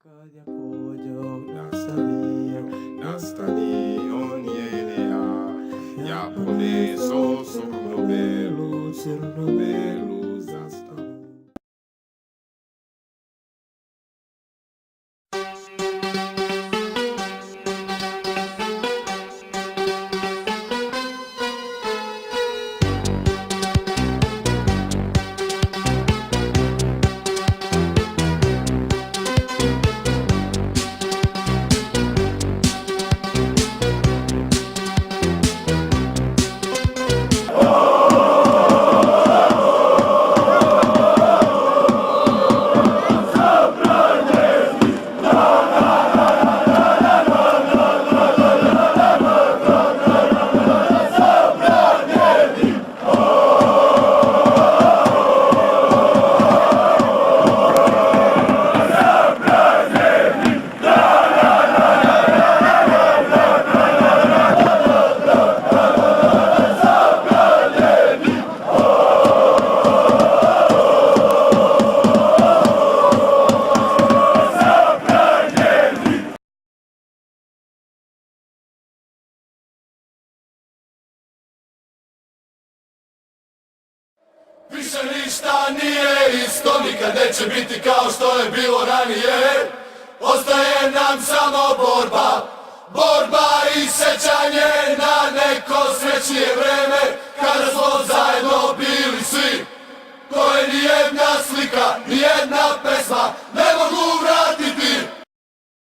Kad ja pođog na stadion jede ja poneso crnu belu zastavu. Više ništa nije isto, nikad neće biti kao što je bilo ranije. Ostaje nam samo borba, borba i